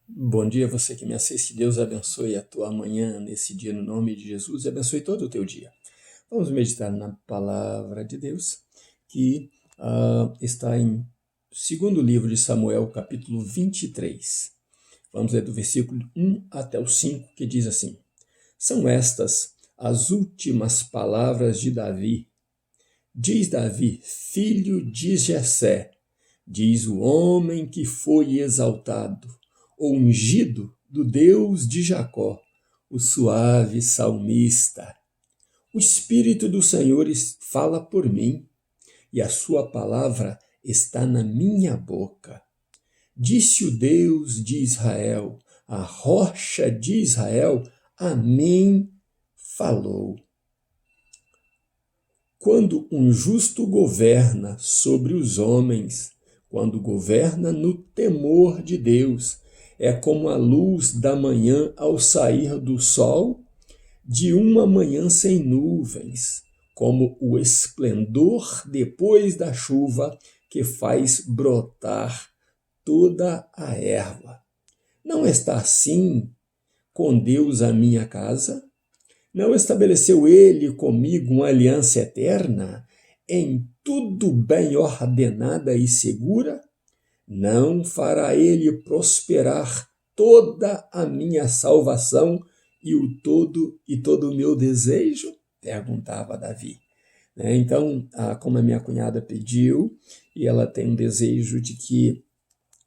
Bom dia, você que me assiste. Deus abençoe a tua manhã nesse dia, no nome de Jesus, e abençoe todo o teu dia. Vamos meditar na palavra de Deus, que está em segundo livro de Samuel, capítulo 23. Vamos ler do versículo 1 até o 5, que diz assim: São estas as últimas palavras de Davi. Diz Davi, filho de Jessé, diz o homem que foi exaltado, o ungido do Deus de Jacó, o suave salmista. O Espírito do Senhor fala por mim, e a sua palavra está na minha boca. Disse o Deus de Israel, a rocha de Israel, a mim falou. Quando um justo governa sobre os homens, quando governa no temor de Deus, é como a luz da manhã ao sair do sol, de uma manhã sem nuvens, como o esplendor depois da chuva que faz brotar toda a erva. Não está assim com Deus a minha casa? Não estabeleceu ele comigo uma aliança eterna, em tudo bem ordenada e segura? Não fará ele prosperar toda a minha salvação e todo o meu desejo? Perguntava Davi. Então, como a minha cunhada pediu, e ela tem um desejo de que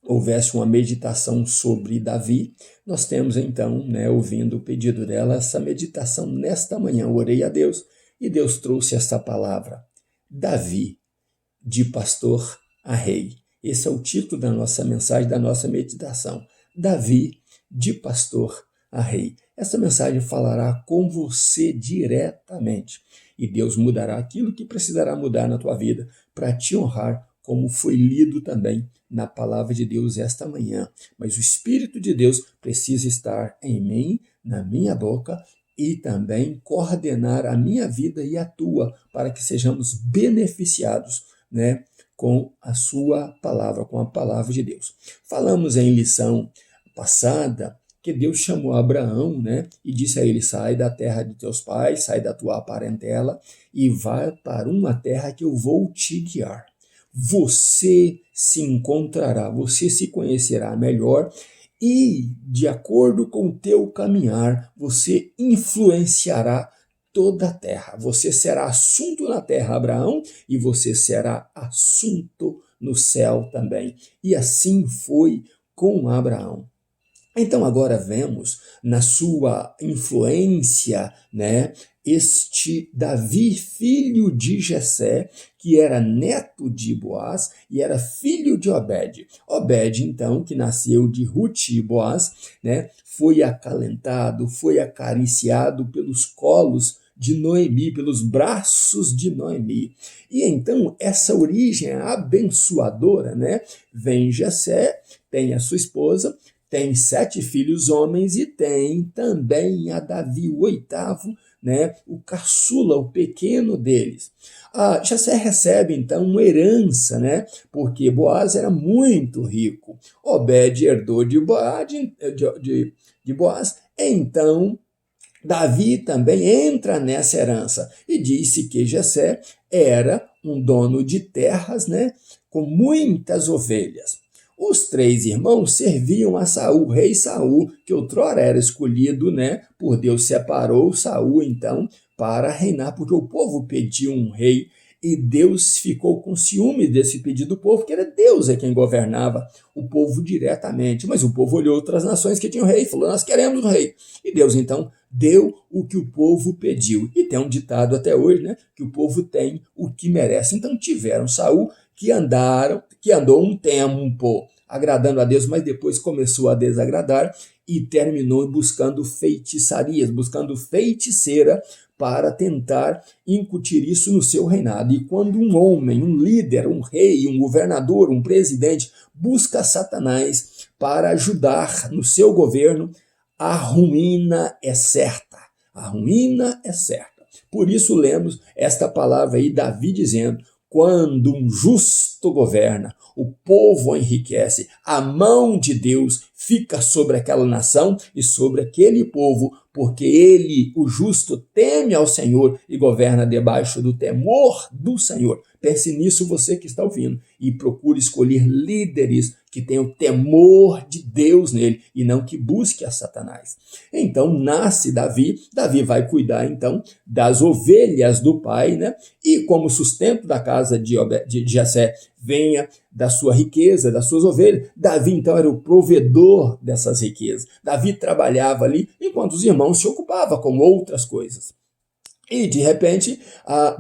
houvesse uma meditação sobre Davi, nós temos então, ouvindo o pedido dela, essa meditação nesta manhã. Eu orei a Deus e Deus trouxe essa palavra: Davi, de pastor a rei. Esse é o título da nossa mensagem, da nossa meditação. Davi, de pastor a rei. Essa mensagem falará com você diretamente e Deus mudará aquilo que precisará mudar na tua vida para te honrar, como foi lido também na palavra de Deus esta manhã. Mas o Espírito de Deus precisa estar em mim, na minha boca, e também coordenar a minha vida e a tua, para que sejamos beneficiados, com a sua palavra, com a palavra de Deus. Falamos em lição passada que Deus chamou Abraão, e disse a ele: sai da terra de teus pais, sai da tua parentela e vai para uma terra que eu vou te guiar. Você se encontrará, você se conhecerá melhor e, de acordo com o teu caminhar, você influenciará toda a terra. Você será assunto na terra, Abraão, e você será assunto no céu também. E assim foi com Abraão. Então agora vemos na sua influência, este Davi, filho de Jessé, que era neto de Boaz e era filho de Obed. Obed, então, que nasceu de Ruth e Boaz, foi acalentado, foi acariciado pelos colos de Noemi, pelos braços de Noemi. E então essa origem abençoadora, vem Jessé, tem a sua esposa, tem 7 filhos homens e tem também a Davi, o 8º, o caçula, o pequeno deles. Jessé recebe então uma herança, porque Boaz era muito rico. Obed herdou de Boaz, então Davi também entra nessa herança e disse que Jessé era um dono de terras, com muitas ovelhas. Os 3 irmãos serviam a Saul, o rei Saul, que outrora era escolhido, por Deus separou Saul então para reinar, porque o povo pediu um rei e Deus ficou com ciúme desse pedido do povo, porque era Deus quem governava o povo diretamente. Mas o povo olhou outras nações que tinham rei e falou: nós queremos um rei. E Deus então deu o que o povo pediu. E tem um ditado até hoje, que o povo tem o que merece. Então tiveram Saul, que andou um tempo agradando a Deus, mas depois começou a desagradar e terminou buscando feitiçarias, buscando feiticeira para tentar incutir isso no seu reinado. E quando um homem, um líder, um rei, um governador, um presidente busca Satanás para ajudar no seu governo, a ruína é certa. A ruína é certa. Por isso lemos esta palavra aí, Davi dizendo: quando um justo governa, o povo enriquece, a mão de Deus fica sobre aquela nação e sobre aquele povo, porque ele, o justo, teme ao Senhor e governa debaixo do temor do Senhor. Pense nisso, você que está ouvindo, e procure escolher líderes que tenham temor de Deus nele e não que busque a Satanás. Então nasce Davi vai cuidar então das ovelhas do pai, né? E como sustento da casa de Jessé venha da sua riqueza, das suas ovelhas, Davi então era o provedor dessas riquezas. Davi trabalhava ali enquanto os irmãos se ocupavam com outras coisas. E, de repente,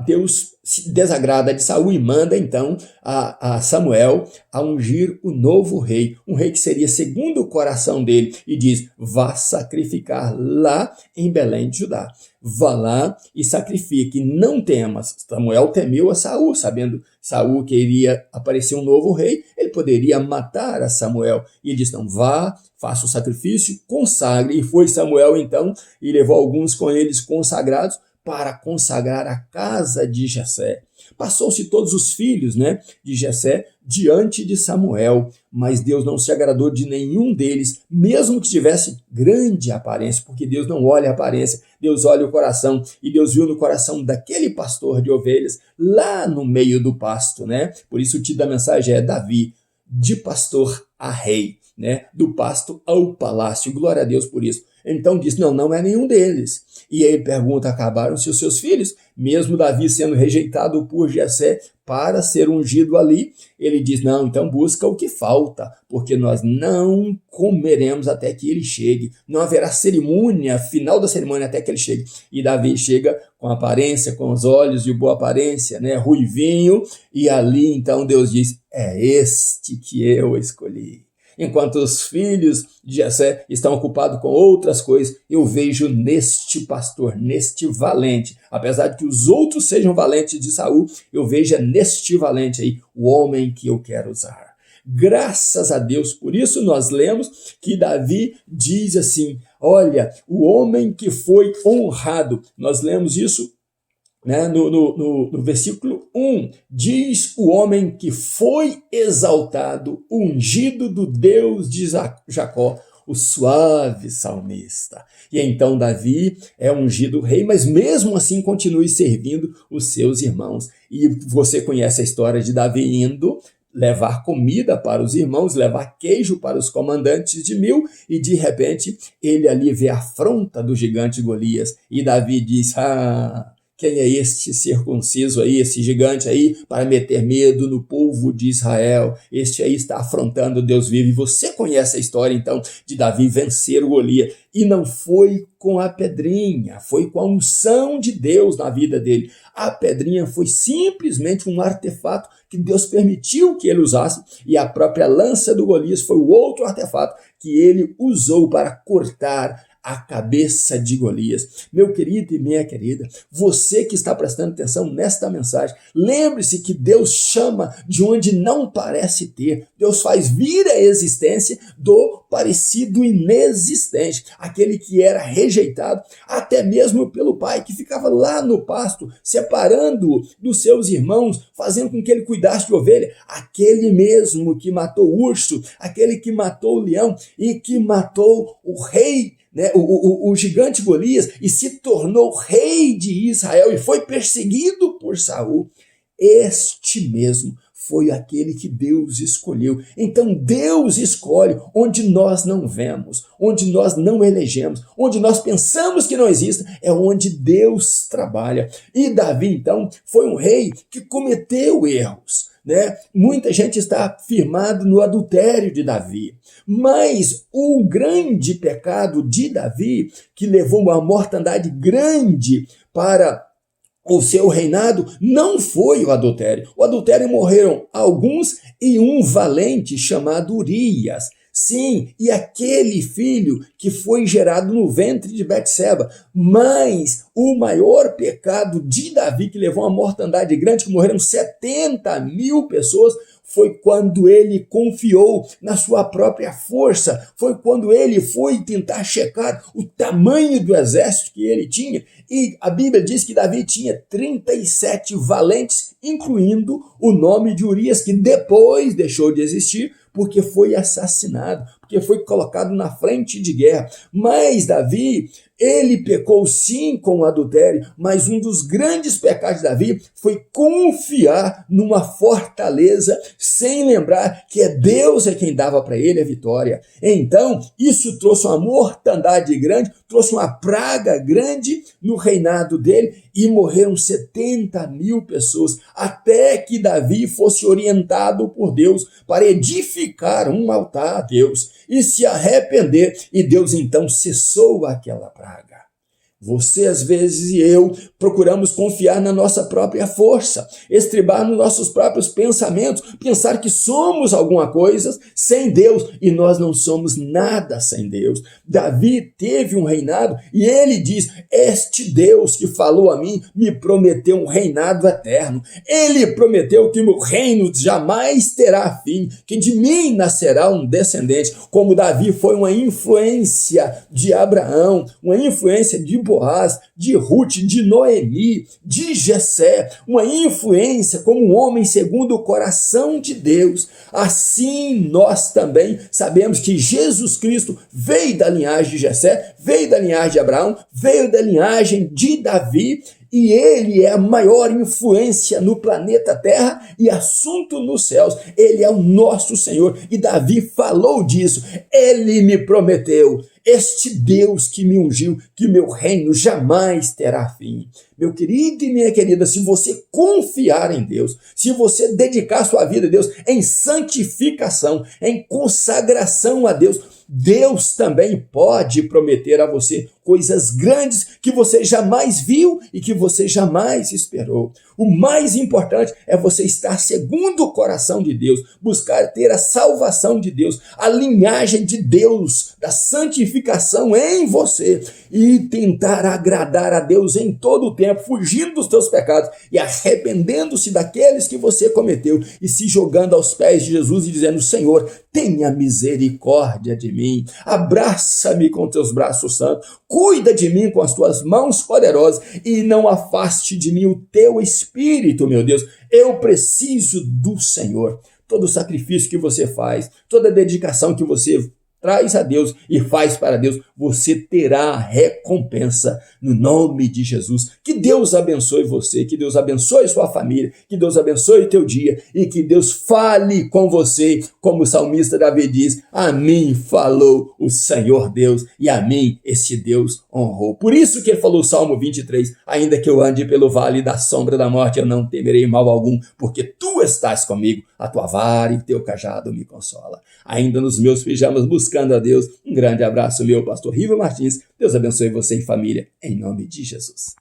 Deus se desagrada de Saul e manda, então, a Samuel a ungir o novo rei, um rei que seria segundo o coração dele, e diz, vá sacrificar lá em Belém de Judá. Vá lá e sacrifique, não temas. Samuel temeu a Saul, sabendo Saul que iria aparecer um novo rei, ele poderia matar a Samuel. E ele diz, não, vá, faça o sacrifício, consagre. E foi Samuel, então, e levou alguns com eles consagrados, para consagrar a casa de Jessé. Passou-se todos os filhos, né, de Jessé diante de Samuel, mas Deus não se agradou de nenhum deles, mesmo que tivesse grande aparência, porque Deus não olha a aparência, Deus olha o coração, e Deus viu no coração daquele pastor de ovelhas, lá no meio do pasto, né? Por isso o título da mensagem é Davi, de pastor a rei, né? Do pasto ao palácio, glória a Deus por isso. Então diz, não é nenhum deles. E aí ele pergunta, acabaram-se os seus filhos? Mesmo Davi sendo rejeitado por Jessé para ser ungido ali, ele diz, não, então busca o que falta, porque nós não comeremos até que ele chegue. Não haverá cerimônia, final da cerimônia até que ele chegue. E Davi chega com aparência, com os olhos de boa aparência, né, ruivinho, e ali então Deus diz, é este que eu escolhi. Enquanto os filhos de Jessé estão ocupados com outras coisas, eu vejo neste pastor, neste valente, apesar de que os outros sejam valentes de Saul, eu vejo neste valente aí o homem que eu quero usar. Graças a Deus, por isso nós lemos que Davi diz assim, olha, o homem que foi honrado, nós lemos isso, né, no versículo 1, diz o homem que foi exaltado, ungido do Deus de Jacó, o suave salmista. E então Davi é ungido rei, mas mesmo assim continue servindo os seus irmãos. E você conhece a história de Davi indo levar comida para os irmãos, levar queijo para os comandantes de 1000, e de repente ele ali vê a afronta do gigante Golias, e Davi diz, quem é este circunciso aí, esse gigante aí, para meter medo no povo de Israel? Este aí está afrontando Deus vivo. E você conhece a história, então, de Davi vencer o Golias. E não foi com a pedrinha, foi com a unção de Deus na vida dele. A pedrinha foi simplesmente um artefato que Deus permitiu que ele usasse, e a própria lança do Golias foi o outro artefato que ele usou para cortar a cabeça de Golias. Meu querido e minha querida, você que está prestando atenção nesta mensagem, lembre-se que Deus chama de onde não parece ter. Deus faz vir à existência do parecido inexistente, aquele que era rejeitado até mesmo pelo pai, que ficava lá no pasto, separando-o dos seus irmãos, fazendo com que ele cuidasse de ovelha, aquele mesmo que matou o urso, aquele que matou o leão e que matou o rei, né, o gigante Golias, e se tornou rei de Israel e foi perseguido por Saul. Este mesmo foi aquele que Deus escolheu. Então Deus escolhe onde nós não vemos, onde nós não elegemos, onde nós pensamos que não existe, é onde Deus trabalha. E Davi, então, foi um rei que cometeu erros, né? Muita gente está firmado no adultério de Davi, mas o grande pecado de Davi, que levou uma mortandade grande para o seu reinado, não foi o adultério. O adultério morreram alguns e um valente chamado Urias. Sim, e aquele filho que foi gerado no ventre de Betseba. Mas o maior pecado de Davi, que levou uma mortandade grande, que morreram 70.000 pessoas, foi quando ele confiou na sua própria força, foi quando ele foi tentar checar o tamanho do exército que ele tinha. E a Bíblia diz que Davi tinha 37 valentes, incluindo o nome de Urias, que depois deixou de existir, porque foi assassinado, porque foi colocado na frente de guerra. Mas Davi, ele pecou sim com o adultério, mas um dos grandes pecados de Davi foi confiar numa fortaleza sem lembrar que Deus é quem dava para ele a vitória. Então, isso trouxe uma mortandade grande, trouxe uma praga grande no reinado dele e morreram 70.000 pessoas, até que Davi fosse orientado por Deus para edificar um altar a Deus e se arrepender, e Deus então cessou aquela praga. Você, às vezes, e eu procuramos confiar na nossa própria força, estribar nos nossos próprios pensamentos, pensar que somos alguma coisa sem Deus, e nós não somos nada sem Deus. Davi teve um reinado e ele diz: este Deus que falou a mim me prometeu um reinado eterno. Ele prometeu que o meu reino jamais terá fim, que de mim nascerá um descendente. Como Davi foi uma influência de Abraão, uma influência de Boaz, de Ruth, de Noemi, de Jessé, uma influência como um homem segundo o coração de Deus. Assim nós também sabemos que Jesus Cristo veio da linhagem de Jessé, veio da linhagem de Abraão, veio da linhagem de Davi, e ele é a maior influência no planeta Terra e assunto nos céus. Ele é o nosso Senhor, e Davi falou disso. Ele me prometeu: este Deus que me ungiu, que meu reino jamais terá fim. Meu querido e minha querida, se você confiar em Deus, se você dedicar sua vida a Deus em santificação, em consagração a Deus, Deus também pode prometer a você coisas grandes que você jamais viu e que você jamais esperou. O mais importante é você estar segundo o coração de Deus, buscar ter a salvação de Deus, a linhagem de Deus, da santificação em você, e tentar agradar a Deus em todo o tempo, fugindo dos teus pecados e arrependendo-se daqueles que você cometeu e se jogando aos pés de Jesus e dizendo: Senhor, tenha misericórdia de mim, abraça-me com teus braços santos, cuida de mim com as tuas mãos poderosas e não afaste de mim o teu Espírito, meu Deus. Eu preciso do Senhor. Todo sacrifício que você faz, toda dedicação que você traz a Deus e faz para Deus, você terá recompensa no nome de Jesus. Que Deus abençoe você, que Deus abençoe sua família, que Deus abençoe o teu dia e que Deus fale com você, como o salmista Davi diz: a mim falou o Senhor Deus e a mim esse Deus honrou. Por isso que ele falou o Salmo 23, ainda que eu ande pelo vale da sombra da morte, eu não temerei mal algum, porque tu estás comigo, a tua vara e teu cajado me consola. Ainda nos meus pijamas buscando a Deus, um grande abraço, meu pastor Riva Martins. Deus abençoe você e família, em nome de Jesus.